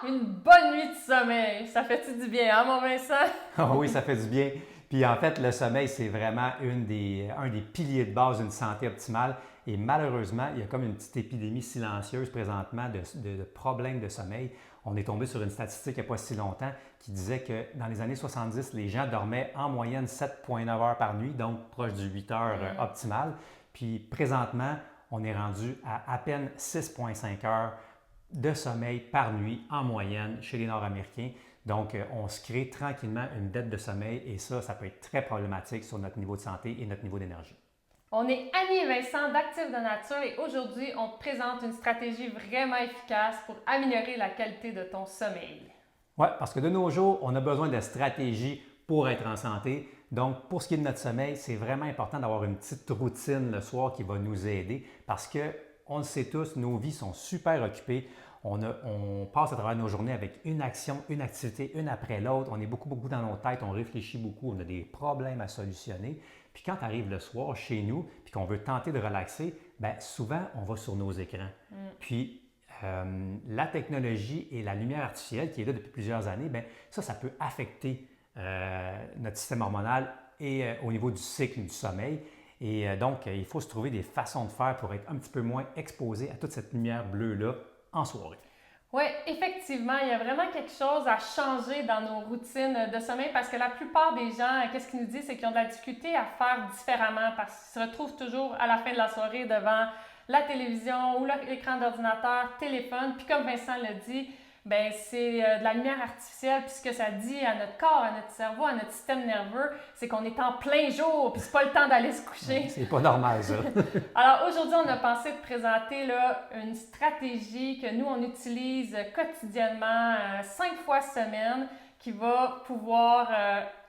Une bonne nuit de sommeil! Ça fait-tu du bien, hein, mon Vincent? Ah oui, ça fait du bien. Puis en fait, le sommeil, c'est vraiment un des piliers de base d'une santé optimale. Et malheureusement, il y a comme une petite épidémie silencieuse présentement de problèmes de sommeil. On est tombé sur une statistique il n'y a pas si longtemps qui disait que dans les années 70, les gens dormaient en moyenne 7,9 heures par nuit, donc proche du 8 heures optimal. Puis présentement, on est rendu à peine 6,5 heures de sommeil par nuit en moyenne chez les Nord-Américains. Donc, on se crée tranquillement une dette de sommeil et ça peut être très problématique sur notre niveau de santé et notre niveau d'énergie. On est Annie et Vincent d'Actifs de Nature et aujourd'hui, on te présente une stratégie vraiment efficace pour améliorer la qualité de ton sommeil. Oui, parce que de nos jours, on a besoin de stratégies pour être en santé. Donc, pour ce qui est de notre sommeil, c'est vraiment important d'avoir une petite routine le soir qui va nous aider parce que, on le sait tous, nos vies sont super occupées. On passe à travers nos journées avec une action, une activité, une après l'autre. On est beaucoup dans nos têtes, on réfléchit beaucoup, on a des problèmes à solutionner. Puis quand tu arrives le soir chez nous, puis qu'on veut tenter de relaxer, bien souvent, on va sur nos écrans. Puis la technologie et la lumière artificielle qui est là depuis plusieurs années, bien, ça peut affecter notre système hormonal et au niveau du cycle du sommeil. Et donc, il faut se trouver des façons de faire pour être un petit peu moins exposé à toute cette lumière bleue-là en soirée. Oui, effectivement, il y a vraiment quelque chose à changer dans nos routines de sommeil parce que la plupart des gens, qu'est-ce qu'ils nous disent, c'est qu'ils ont de la difficulté à faire différemment parce qu'ils se retrouvent toujours à la fin de la soirée devant la télévision ou l'écran d'ordinateur, téléphone. Puis comme Vincent l'a dit, ben c'est de la lumière artificielle. Puis ce que ça dit à notre corps, à notre cerveau, à notre système nerveux, c'est qu'on est en plein jour, puis c'est pas le temps d'aller se coucher. C'est pas normal, ça. Alors aujourd'hui, on a pensé de présenter là, une stratégie que nous, on utilise quotidiennement, 5 fois semaine, qui va pouvoir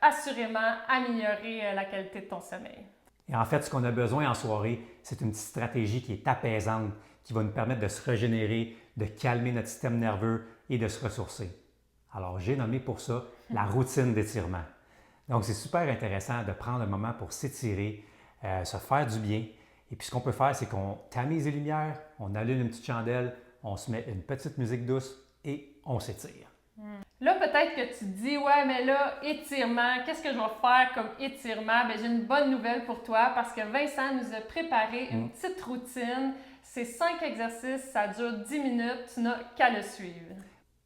assurément améliorer la qualité de ton sommeil. Et en fait, ce qu'on a besoin en soirée, c'est une petite stratégie qui est apaisante, qui va nous permettre de se régénérer, de calmer notre système nerveux et de se ressourcer. Alors, j'ai nommé pour ça la routine d'étirement. Donc, c'est super intéressant de prendre un moment pour s'étirer, se faire du bien. Et puis, ce qu'on peut faire, c'est qu'on tamise les lumières, on allume une petite chandelle, on se met une petite musique douce et on s'étire. Là, peut-être que tu te dis, ouais, mais là, étirement, qu'est-ce que je vais faire comme étirement? Bien, j'ai une bonne nouvelle pour toi parce que Vincent nous a préparé une petite routine. C'est 5 exercices, ça dure 10 minutes, tu n'as qu'à le suivre.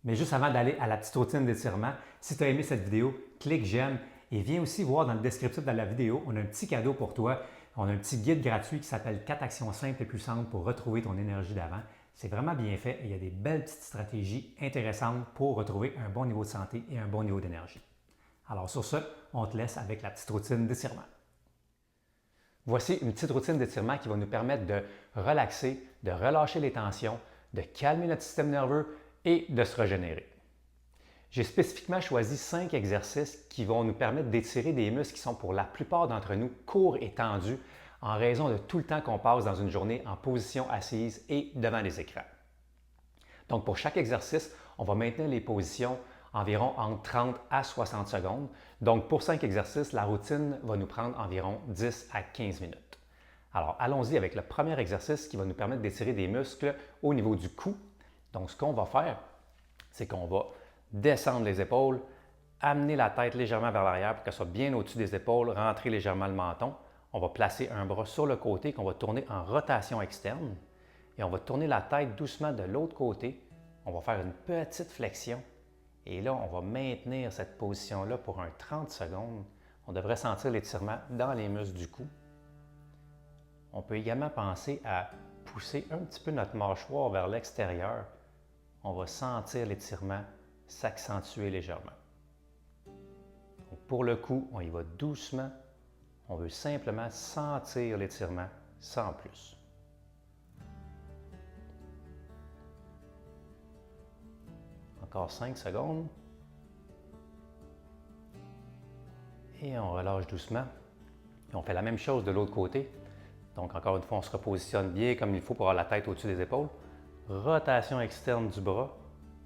Mais juste avant d'aller à la petite routine d'étirement, si tu as aimé cette vidéo, clique j'aime et viens aussi voir dans le descriptif de la vidéo, on a un petit cadeau pour toi. On a un petit guide gratuit qui s'appelle 4 actions simples et puissantes pour retrouver ton énergie d'avant. C'est vraiment bien fait et il y a des belles petites stratégies intéressantes pour retrouver un bon niveau de santé et un bon niveau d'énergie. Alors sur ce, on te laisse avec la petite routine d'étirement. Voici une petite routine d'étirement qui va nous permettre de relaxer, de relâcher les tensions, de calmer notre système nerveux et de se régénérer. J'ai spécifiquement choisi 5 exercices qui vont nous permettre d'étirer des muscles qui sont pour la plupart d'entre nous courts et tendus en raison de tout le temps qu'on passe dans une journée en position assise et devant les écrans. Donc pour chaque exercice, on va maintenir les positions environ entre 30 à 60 secondes. Donc pour 5 exercices, la routine va nous prendre environ 10 à 15 minutes. Alors allons-y avec le premier exercice qui va nous permettre d'étirer des muscles au niveau du cou. Donc ce qu'on va faire, c'est qu'on va descendre les épaules, amener la tête légèrement vers l'arrière pour qu'elle soit bien au-dessus des épaules, rentrer légèrement le menton. On va placer un bras sur le côté qu'on va tourner en rotation externe et on va tourner la tête doucement de l'autre côté. On va faire une petite flexion et là, on va maintenir cette position-là pour un 30 secondes. On devrait sentir l'étirement dans les muscles du cou. On peut également penser à pousser un petit peu notre mâchoire vers l'extérieur. On va sentir l'étirement s'accentuer légèrement. Donc pour le cou, on y va doucement. On veut simplement sentir l'étirement sans plus. Encore 5 secondes. Et on relâche doucement. Et on fait la même chose de l'autre côté. Donc encore une fois, on se repositionne bien comme il faut pour avoir la tête au-dessus des épaules. Rotation externe du bras.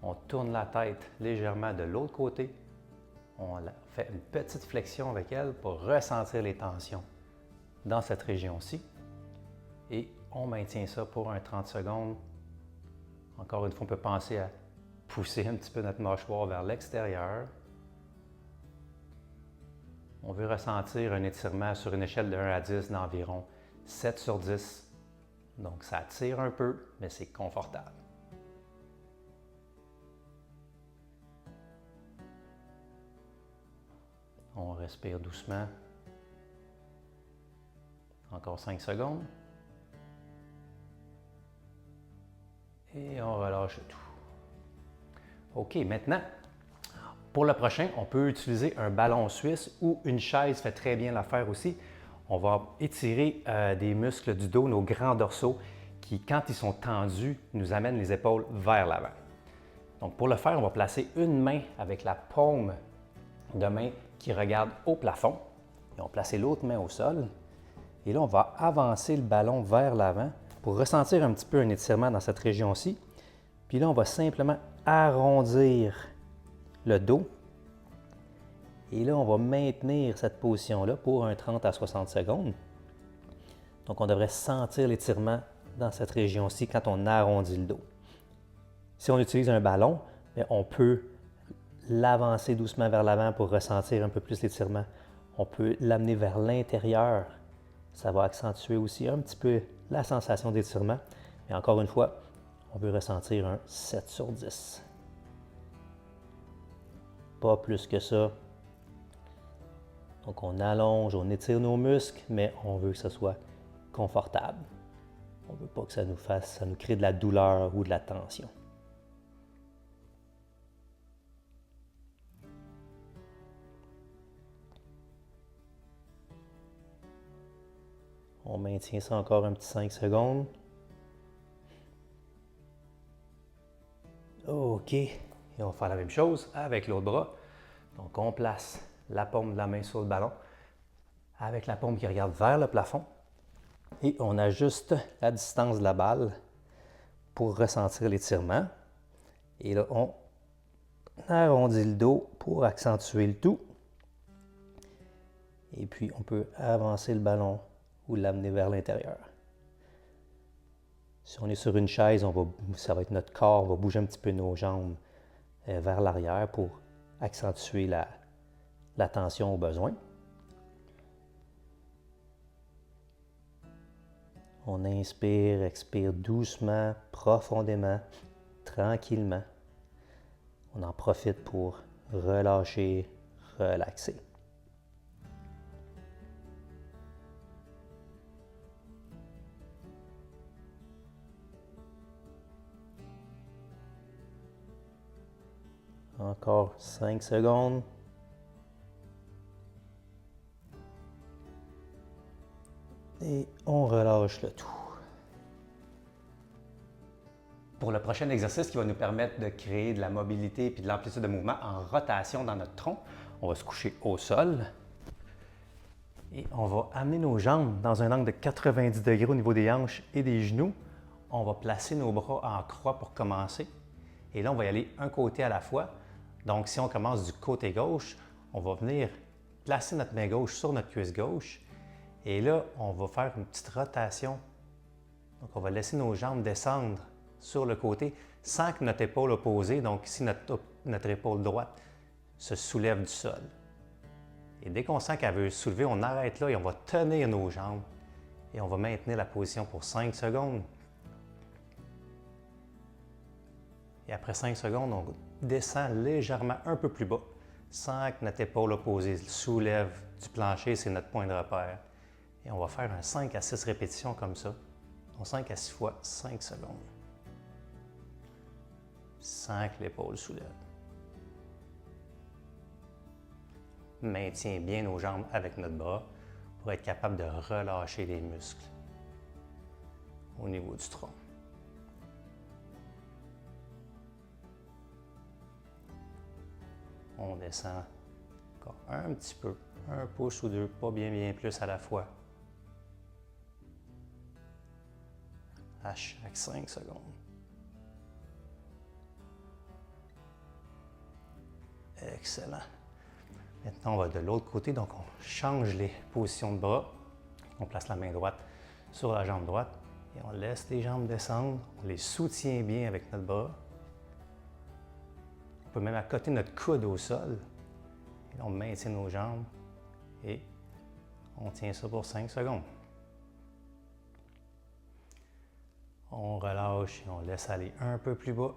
On tourne la tête légèrement de l'autre côté. On fait une petite flexion avec elle pour ressentir les tensions dans cette région-ci. Et on maintient ça pour un 30 secondes. Encore une fois, on peut penser à pousser un petit peu notre mâchoire vers l'extérieur. On veut ressentir un étirement sur une échelle de 1 à 10 d'environ 7 sur 10. Donc ça tire un peu, mais c'est confortable. On respire doucement. Encore 5 secondes. Et on relâche tout. OK, maintenant, pour le prochain, on peut utiliser un ballon suisse ou une chaise fait très bien l'affaire aussi. On va étirer des muscles du dos, nos grands dorsaux, qui, quand ils sont tendus, nous amènent les épaules vers l'avant. Donc, pour le faire, on va placer une main avec la paume de main qui regarde au plafond. Et on va placer l'autre main au sol. Et là, on va avancer le ballon vers l'avant pour ressentir un petit peu un étirement dans cette région-ci. Puis là, on va simplement arrondir le dos. Et là, on va maintenir cette position-là pour un 30 à 60 secondes. Donc, on devrait sentir l'étirement dans cette région-ci quand on arrondit le dos. Si on utilise un ballon, on peut l'avancer doucement vers l'avant pour ressentir un peu plus l'étirement. On peut l'amener vers l'intérieur. Ça va accentuer aussi un petit peu la sensation d'étirement. Mais encore une fois, on veut ressentir un 7 sur 10. Pas plus que ça. Donc on allonge, on étire nos muscles, mais on veut que ce soit confortable. On ne veut pas que ça nous crée de la douleur ou de la tension. On maintient ça encore un petit 5 secondes. OK. Et on va faire la même chose avec l'autre bras. Donc, on place la paume de la main sur le ballon avec la paume qui regarde vers le plafond. Et on ajuste la distance de la balle pour ressentir l'étirement. Et là, on arrondit le dos pour accentuer le tout. Et puis, on peut avancer le ballon ou l'amener vers l'intérieur. Si on est sur une chaise, ça va être notre corps, on va bouger un petit peu nos jambes vers l'arrière pour accentuer la tension au besoin. On inspire, expire doucement, profondément, tranquillement. On en profite pour relâcher, relaxer. Encore 5 secondes. Et on relâche le tout. Pour le prochain exercice qui va nous permettre de créer de la mobilité et de l'amplitude de mouvement en rotation dans notre tronc, on va se coucher au sol et on va amener nos jambes dans un angle de 90 degrés au niveau des hanches et des genoux. On va placer nos bras en croix pour commencer. Et là, on va y aller un côté à la fois. Donc, si on commence du côté gauche, on va venir placer notre main gauche sur notre cuisse gauche. Et là, on va faire une petite rotation. Donc, on va laisser nos jambes descendre sur le côté sans que notre épaule opposée, donc ici notre épaule droite, se soulève du sol. Et dès qu'on sent qu'elle veut se soulever, on arrête là et on va tenir nos jambes. Et on va maintenir la position pour 5 secondes. Et après 5 secondes, on descend légèrement un peu plus bas sans que notre épaule opposée soulève du plancher, c'est notre point de repère. Et on va faire un 5 à 6 répétitions comme ça. Donc 5 à 6 fois 5 secondes. Sans que l'épaule soulève. Maintient bien nos jambes avec notre bras pour être capable de relâcher les muscles au niveau du tronc. On descend encore un petit peu, un pouce ou deux, pas bien plus à la fois. À chaque 5 secondes. Excellent. Maintenant, on va de l'autre côté, donc on change les positions de bras. On place la main droite sur la jambe droite et on laisse les jambes descendre. On les soutient bien avec notre bras. On peut même accoter notre coude au sol. Et là, on maintient nos jambes et on tient ça pour 5 secondes. On relâche et on laisse aller un peu plus bas.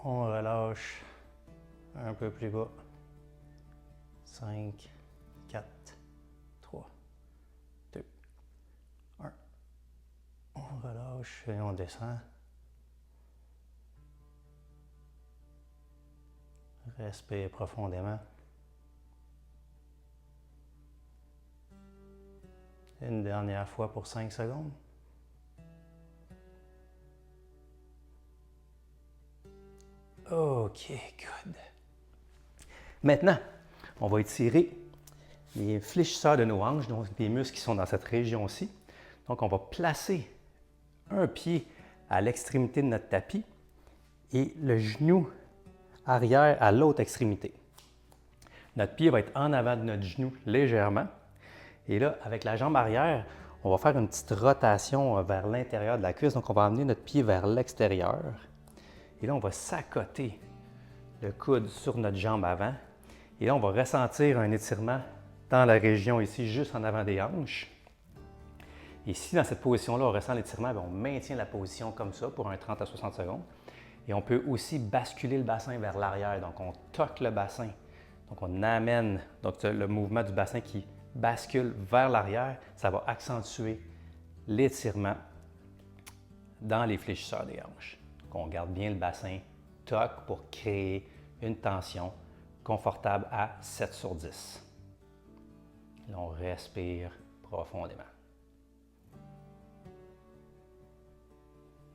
On relâche un peu plus bas. 5, 4, 3, 2, 1. On relâche et on descend. Respire profondément. Une dernière fois pour 5 secondes. OK, good. Maintenant, on va étirer les fléchisseurs de nos hanches, donc les muscles qui sont dans cette région-ci. Donc, on va placer un pied à l'extrémité de notre tapis et le genou arrière à l'autre extrémité. Notre pied va être en avant de notre genou légèrement. Et là, avec la jambe arrière, on va faire une petite rotation vers l'intérieur de la cuisse. Donc, on va amener notre pied vers l'extérieur. Et là, on va s'accoter le coude sur notre jambe avant. Et là, on va ressentir un étirement dans la région ici, juste en avant des hanches. Et si dans cette position-là, on ressent l'étirement, on maintient la position comme ça pour un 30 à 60 secondes. Et on peut aussi basculer le bassin vers l'arrière. Donc, on toque le bassin. Donc, on amène le mouvement du bassin qui bascule vers l'arrière. Ça va accentuer l'étirement dans les fléchisseurs des hanches. Donc, on garde bien le bassin toque pour créer une tension confortable à 7 sur 10. Là, on respire profondément.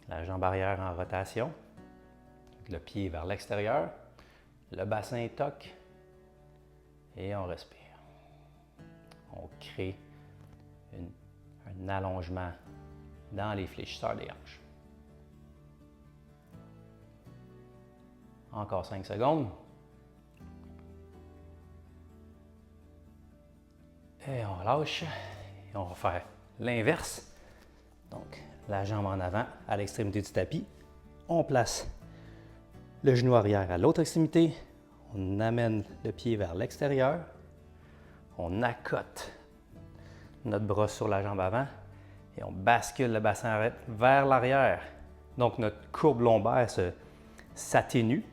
La jambe arrière en rotation. Le pied vers l'extérieur, le bassin toque et on respire. On crée un allongement dans les fléchisseurs des hanches. Encore 5 secondes. Et on relâche. Et on va faire l'inverse. Donc, la jambe en avant à l'extrémité du tapis. On place le genou arrière à l'autre extrémité. On amène le pied vers l'extérieur. On accote notre bras sur la jambe avant et on bascule le bassin vers l'arrière. Donc, notre courbe lombaire s'atténue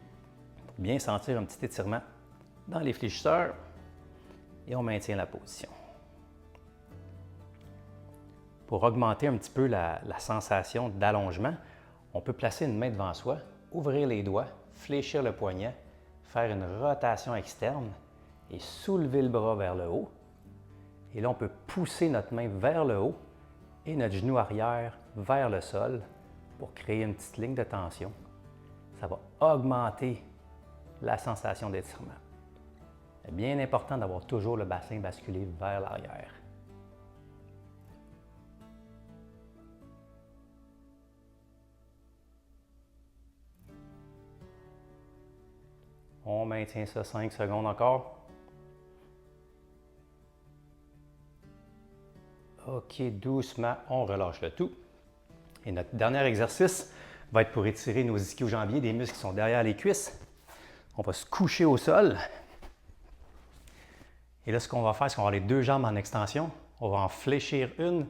pour bien sentir un petit étirement dans les fléchisseurs et on maintient la position. Pour augmenter un petit peu la sensation d'allongement, on peut placer une main devant soi, ouvrir les doigts, fléchir le poignet, faire une rotation externe et soulever le bras vers le haut. Et là, on peut pousser notre main vers le haut et notre genou arrière vers le sol pour créer une petite ligne de tension. Ça va augmenter la sensation d'étirement. C'est bien important d'avoir toujours le bassin basculé vers l'arrière. On maintient ça 5 secondes encore. OK, doucement, on relâche le tout. Et notre dernier exercice va être pour étirer nos ischio-jambiers, des muscles qui sont derrière les cuisses. On va se coucher au sol. Et là, ce qu'on va faire, c'est qu'on va avoir les deux jambes en extension. On va en fléchir une.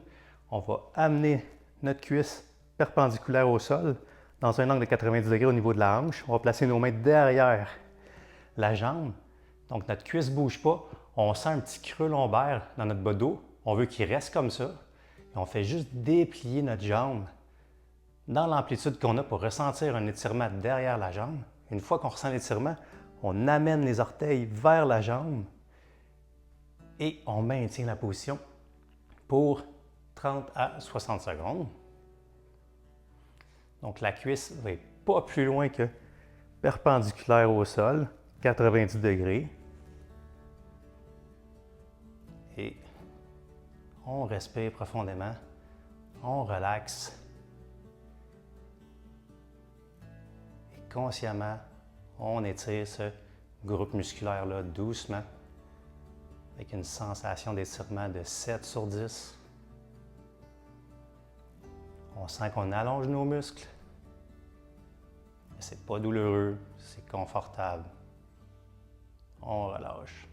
On va amener notre cuisse perpendiculaire au sol dans un angle de 90 degrés au niveau de la hanche. On va placer nos mains derrière la jambe. Donc, notre cuisse ne bouge pas. On sent un petit creux lombaire dans notre bas dos. On veut qu'il reste comme ça. Et on fait juste déplier notre jambe dans l'amplitude qu'on a pour ressentir un étirement derrière la jambe. Une fois qu'on ressent l'étirement, on amène les orteils vers la jambe et on maintient la position pour 30 à 60 secondes. Donc, la cuisse ne va pas plus loin que perpendiculaire au sol, 90 degrés. Et on respire profondément, on relaxe. Et consciemment, on étire ce groupe musculaire-là doucement avec une sensation d'étirement de 7 sur 10. On sent qu'on allonge nos muscles. Mais c'est pas douloureux, c'est confortable. On relâche.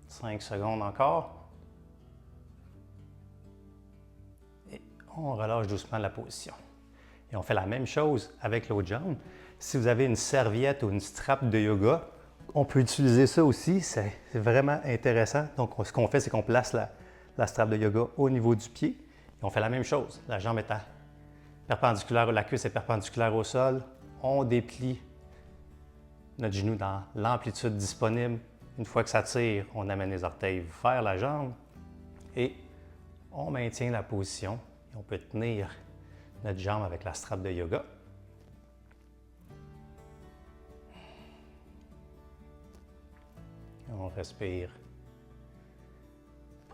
Cinq secondes encore. Et on relâche doucement la position. Et on fait la même chose avec l'autre jambe. Si vous avez une serviette ou une strap de yoga, on peut utiliser ça aussi. C'est vraiment intéressant. Donc, ce qu'on fait, c'est qu'on place la strap de yoga au niveau du pied. Et on fait la même chose. La jambe est perpendiculaire, la cuisse est perpendiculaire au sol. On déplie notre genou dans l'amplitude disponible. Une fois que ça tire, on amène les orteils vers la jambe et on maintient la position. Et on peut tenir notre jambe avec la strap de yoga. Et on respire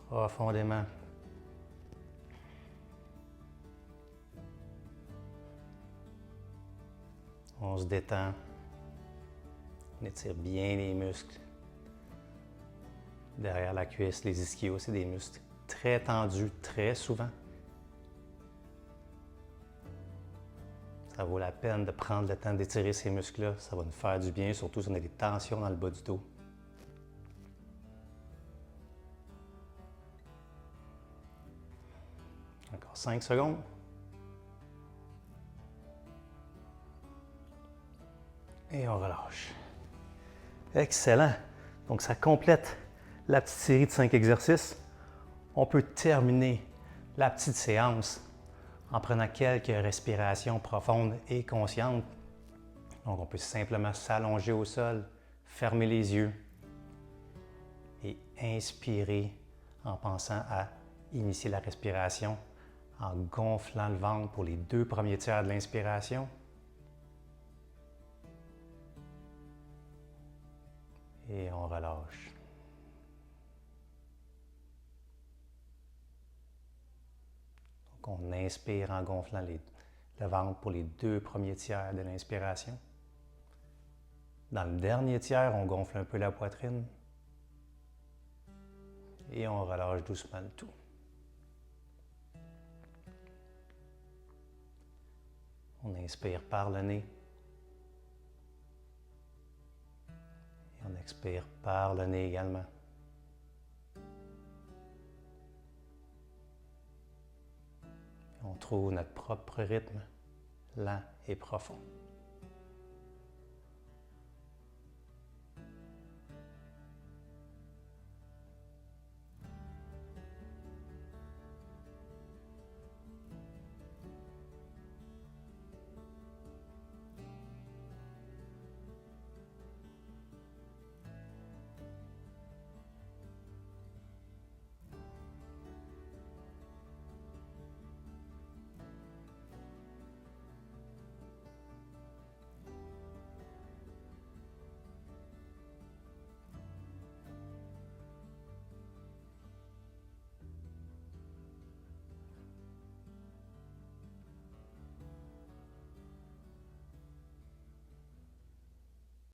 profondément. On se détend. On étire bien les muscles. Derrière la cuisse, les ischios, c'est des muscles très tendus, très souvent. Ça vaut la peine de prendre le temps d'étirer ces muscles-là. Ça va nous faire du bien, surtout si on a des tensions dans le bas du dos. Encore 5 secondes. Et on relâche. Excellent. Donc, ça complète la petite série de 5 exercices. On peut terminer la petite séance en prenant quelques respirations profondes et conscientes. Donc, on peut simplement s'allonger au sol, fermer les yeux et inspirer en pensant à initier la respiration en gonflant le ventre pour les 2 premiers tiers de l'inspiration. Et on relâche. Donc, on inspire en gonflant le ventre pour les 2 premiers tiers de l'inspiration. Dans le dernier tiers, on gonfle un peu la poitrine. Et on relâche doucement le tout. On inspire par le nez. Et on expire par le nez également. On trouve notre propre rythme, lent et profond.